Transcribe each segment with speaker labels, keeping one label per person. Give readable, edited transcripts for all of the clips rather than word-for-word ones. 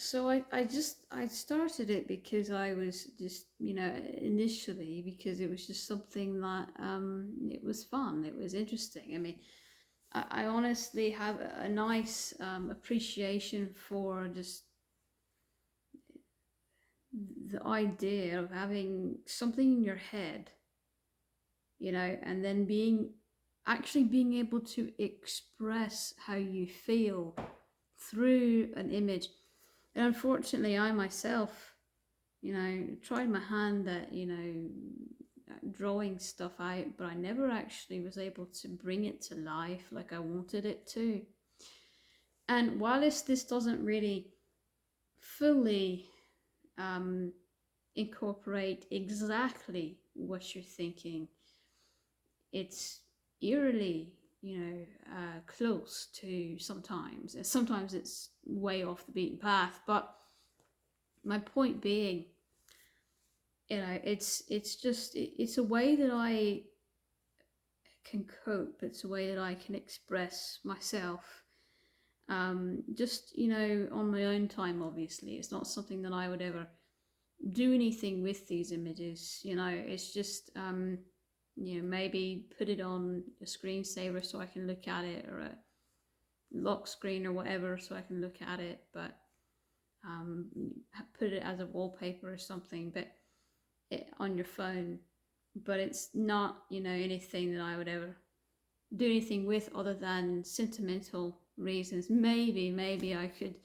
Speaker 1: I started it because I was just, initially because it was just something that it was fun, it was interesting. I mean, I honestly have a nice appreciation for just the idea of having something in your head, and then being able to express how you feel through an image. And unfortunately, I myself, tried my hand at, drawing stuff out, but I never actually was able to bring it to life like I wanted it to. And whilst this doesn't really fully um, incorporate exactly what you're thinking, it's eerily, close to sometimes. And sometimes it's way off the beaten path. But my point being, it's a way that I can cope. It's a way that I can express myself. Just on my own time. Obviously, it's not something that I would ever do anything with these images. It's just maybe put it on a screensaver so I can look at it, or a lock screen or whatever so I can look at it. But um, put it as a wallpaper or something, but on your phone. But it's not anything that I would ever do anything with other than sentimental reasons. Maybe I could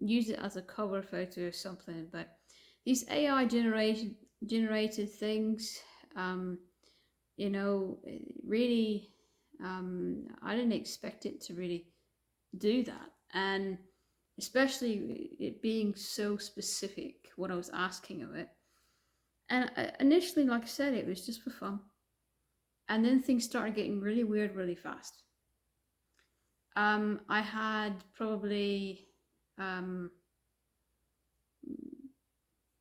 Speaker 1: use it as a cover photo or something. But these AI generated things, um, really, I didn't expect it to really do that. And especially it being so specific, what I was asking of it. And initially, like I said, it was just for fun. And then things started getting really weird really fast. I had probably um,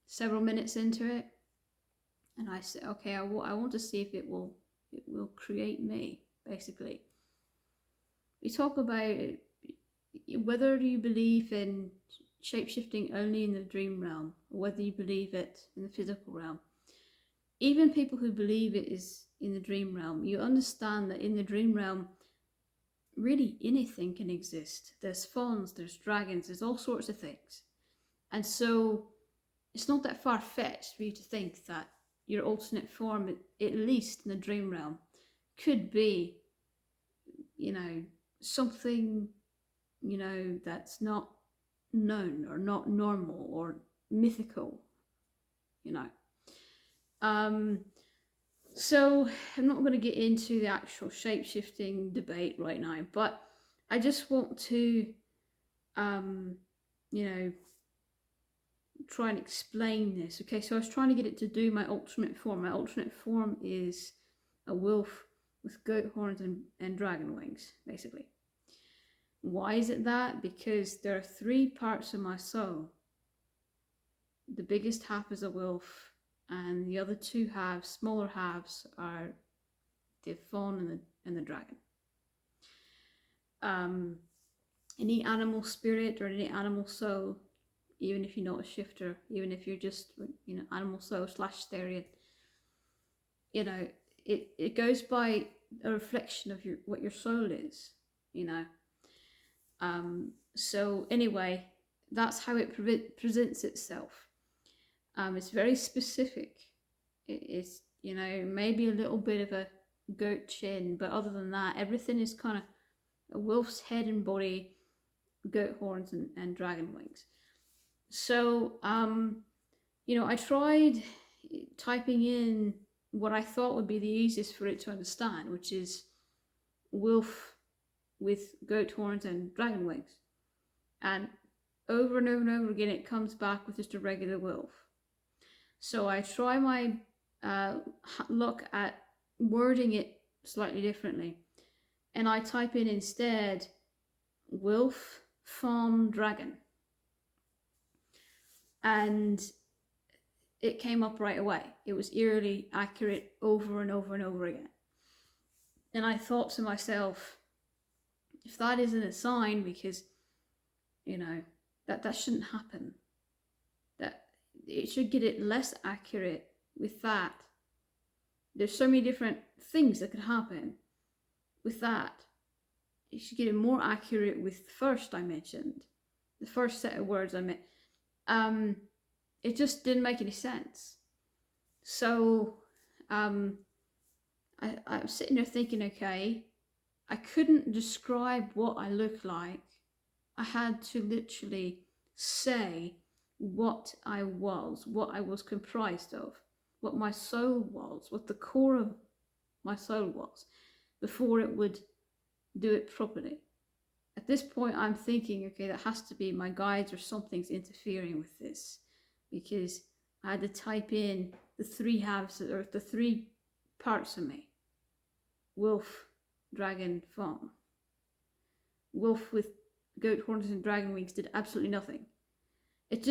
Speaker 1: several minutes into it, and I said, okay, I want to see if it will create me. Basically, we talk about whether you believe in shapeshifting only in the dream realm, or whether you believe it in the physical realm. Even people who believe it is in the dream realm, you understand that in the dream realm, really anything can exist. There's fauns, there's dragons, there's all sorts of things. And so it's not that far-fetched for you to think that your alternate form, at least in the dream realm, could be, something, that's not known or not normal or mythical, you know. Um, so I'm not going to get into the actual shape-shifting debate right now, but I just want to, um, try and explain this. Okay, so I was trying to get it to do my alternate form. My alternate form is a wolf with goat horns and dragon wings, basically. Why is it that? Because there are three parts of my soul. The biggest half is a wolf, and the other two halves, smaller halves, are the fawn and the dragon. Any animal spirit or any animal soul, even if you're not a shifter, even if you're just animal soul / Therian, it goes by a reflection of what your soul is. So anyway, that's how it presents itself. It's very specific. It's maybe a little bit of a goat chin, but other than that, everything is kind of a wolf's head and body, goat horns and dragon wings. So I tried typing in what I thought would be the easiest for it to understand, which is wolf with goat horns and dragon wings. And over and over and over again, it comes back with just a regular wolf. So I try my luck at wording it slightly differently. And I type in instead wolf, fawn, dragon. And it came up right away. It was eerily accurate over and over and over again. And I thought to myself, if that isn't a sign, because that shouldn't happen. That it should get it less accurate with that. There's so many different things that could happen with that. You should get it more accurate with the first I mentioned, the first set of words I meant. It just didn't make any sense. So I'm sitting there thinking, okay, I couldn't describe what I looked like. I had to literally say what I was comprised of, what my soul was, what the core of my soul was, before it would do it properly. At this point, I'm thinking, okay, that has to be my guides or something's interfering with this, because I had to type in the three halves or the three parts of me: wolf, dragon, fawn. Wolf with goat horns and dragon wings did absolutely nothing. It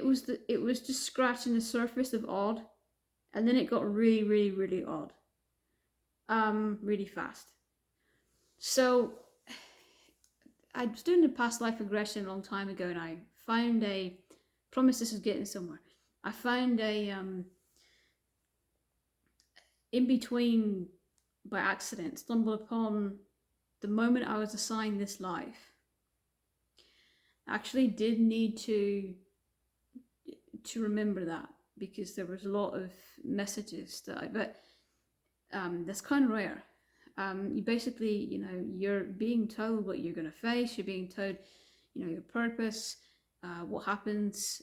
Speaker 1: was just scratching the surface of odd, and then it got really, really, really odd, really fast. So I was doing a past life regression a long time ago, and I found promise this is getting somewhere. I found in between, by accident, stumbled upon the moment I was assigned this life. I actually did need to remember that, because there was a lot of messages but that's kind of rare. You basically, you're being told what you're going to face. You're being told, your purpose, what happens,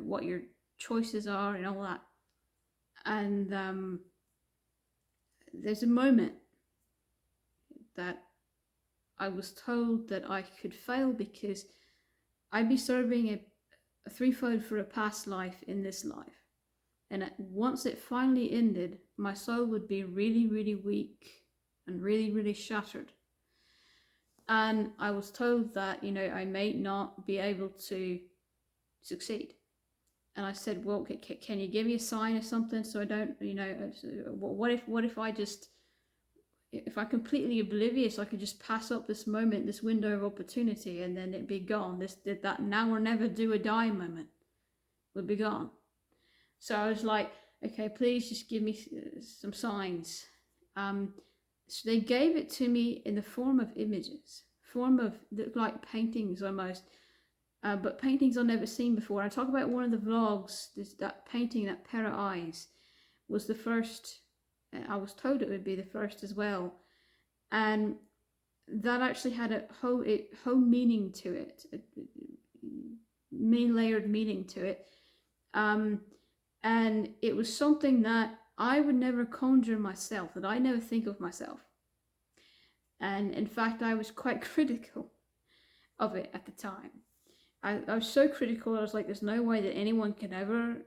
Speaker 1: what your choices are, and all that. And there's a moment that I was told that I could fail, because I'd be serving a threefold for a past life in this life. And once it finally ended, my soul would be really, really weak and really, really shattered. And I was told that, I may not be able to succeed. And I said, well, can you give me a sign or something so I don't, what if if I'm completely oblivious, I could just pass up this moment, this window of opportunity, and then it'd be gone. That now or never do or die moment would be gone. So I was like, okay, please just give me some signs. So they gave it to me in the form of images, like paintings almost, but paintings I've never seen before. I talk about one of the vlogs, that painting, that pair of eyes, was the first. I was told it would be the first as well, and that actually had a whole meaning to it, main layered meaning to it. And it was something that I would never conjure myself, that I never think of myself. And in fact, I was quite critical of it at the time. I was so critical. I was like, there's no way that anyone can ever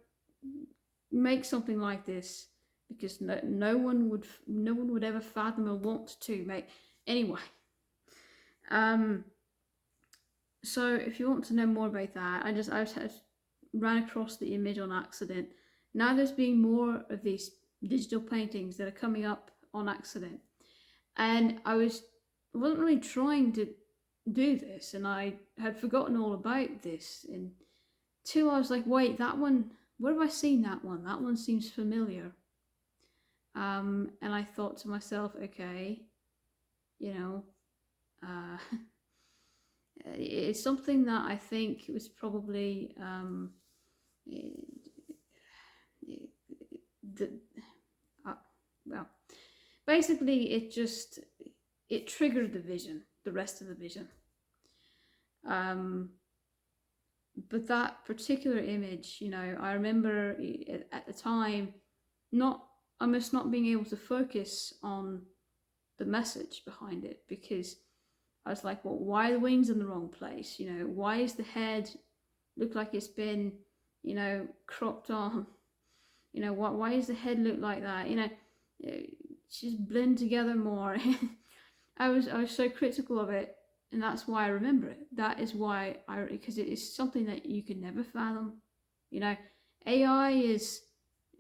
Speaker 1: make something like this, because no one would ever fathom or want to make. Anyway, so if you want to know more about that, I just ran across the image on accident. Now there's been more of these digital paintings that are coming up on accident, and I wasn't really trying to do this, and I had forgotten all about this until I was like, wait, that one, where have I seen that one? That one seems familiar. And I thought to myself, okay, it's something that I think was probably well, basically it triggered the rest of the vision. But that particular image, I remember at the time almost not being able to focus on the message behind it, because I was like, well, why are the wings in the wrong place? Why is the head look like it's been, cropped on? Why does the head look like that? Just blend together more. I was so critical of it, and that's why I remember it. That is why because it is something that you can never fathom. AI is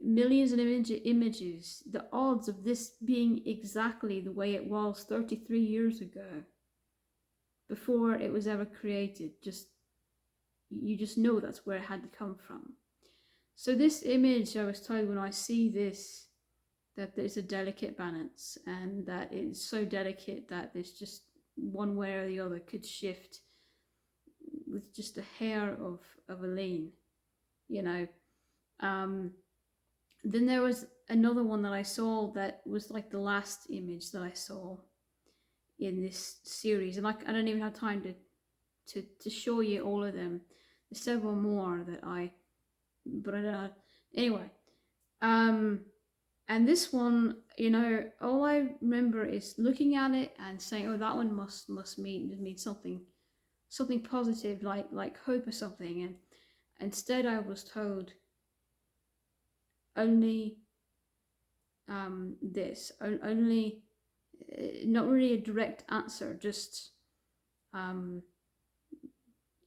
Speaker 1: millions of images. The odds of this being exactly the way it was 33 years ago before it was ever created. Just you just know that's where it had to come from. So this image, I was told when I see this, that there's a delicate balance, and that it's so delicate that there's just one way or the other could shift with just a hair of a lean, you know. Then there was another one that I saw that was like the last image that I saw in this series, and I don't even have time to show you all of them. There's several more that but I don't know. Anyway, and this one, you know, all I remember is looking at it and saying, "Oh, that one must mean something positive, like hope or something." And instead, I was told only this, only not really a direct answer, just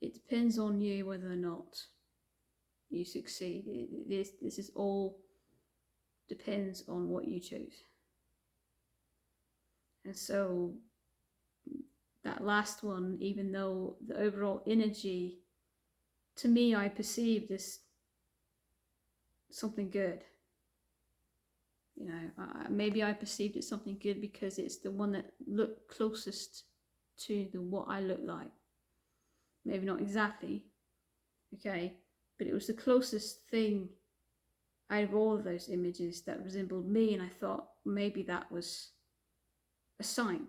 Speaker 1: it depends on you whether or not you succeed. This is all depends on what you choose. And so that last one, even though the overall energy, to me, I perceived as something good. You know, maybe I perceived it something good because it's the one that looked closest to what I look like. Maybe not exactly, okay, but it was the closest thing out of all of those images that resembled me, and I thought maybe that was a sign,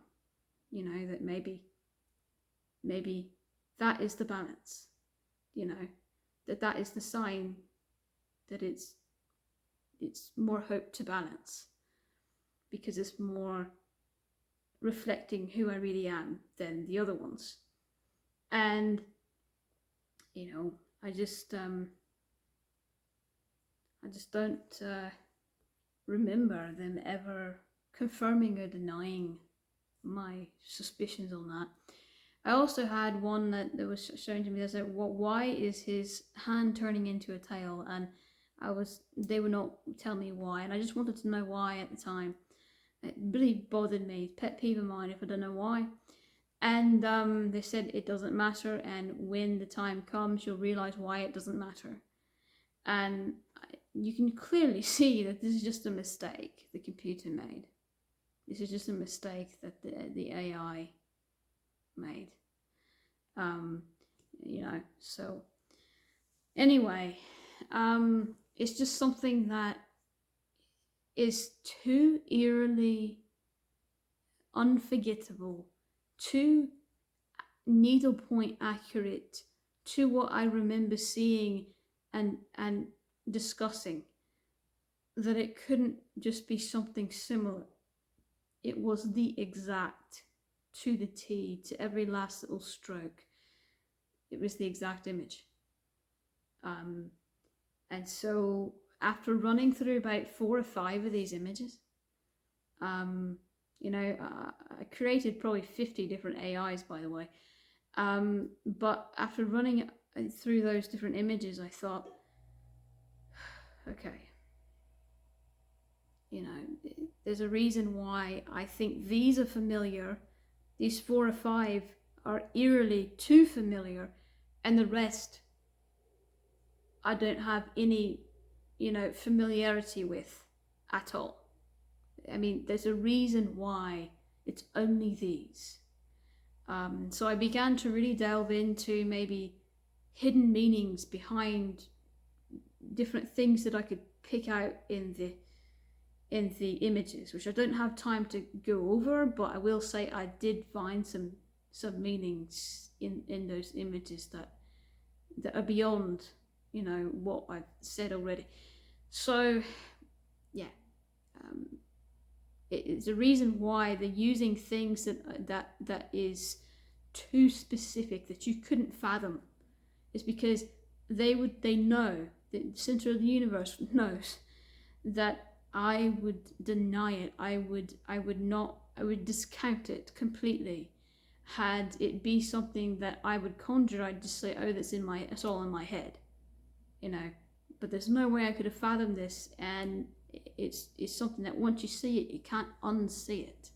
Speaker 1: you know, that maybe that is the balance, you know, that is the sign that it's more hope to balance, because it's more reflecting who I really am than the other ones. And you know, I just don't remember them ever confirming or denying my suspicions on that. I also had one that was shown to me that said, why is his hand turning into a tail? And they would not tell me why, and I just wanted to know why at the time. It really bothered me, pet peeve of mine if I don't know why. And they said it doesn't matter, and when the time comes, you'll realize why it doesn't matter. And you can clearly see that this is just a mistake the computer made. This is just a mistake that the AI made. You know, so anyway, it's just something that is too eerily unforgettable, too needlepoint accurate to what I remember seeing and discussing, that it couldn't just be something similar. It was the exact, to the T, to every last little stroke. It was the exact image. And so after running through about 4 or 5 of these images, you know, I created probably 50 different AIs, by the way. But after running through those different images, I thought, okay, you know, there's a reason why I think these are familiar. These 4 or 5 are eerily too familiar, and the rest I don't have any, you know, familiarity with at all. I mean, there's a reason why it's only these. So I began to really delve into maybe hidden meanings behind different things that I could pick out in the images, which I don't have time to go over, but I will say I did find some meanings in those images that are beyond, you know, what I've said already. So yeah, it's a reason why they're using things that is too specific, that you couldn't fathom, is because they know, the center of the universe knows that I would deny it. I would discount it completely. Had it be something that I would conjure, I'd just say, oh, it's all in my head, you know. But there's no way I could have fathomed this, and it's something that once you see it, you can't unsee it.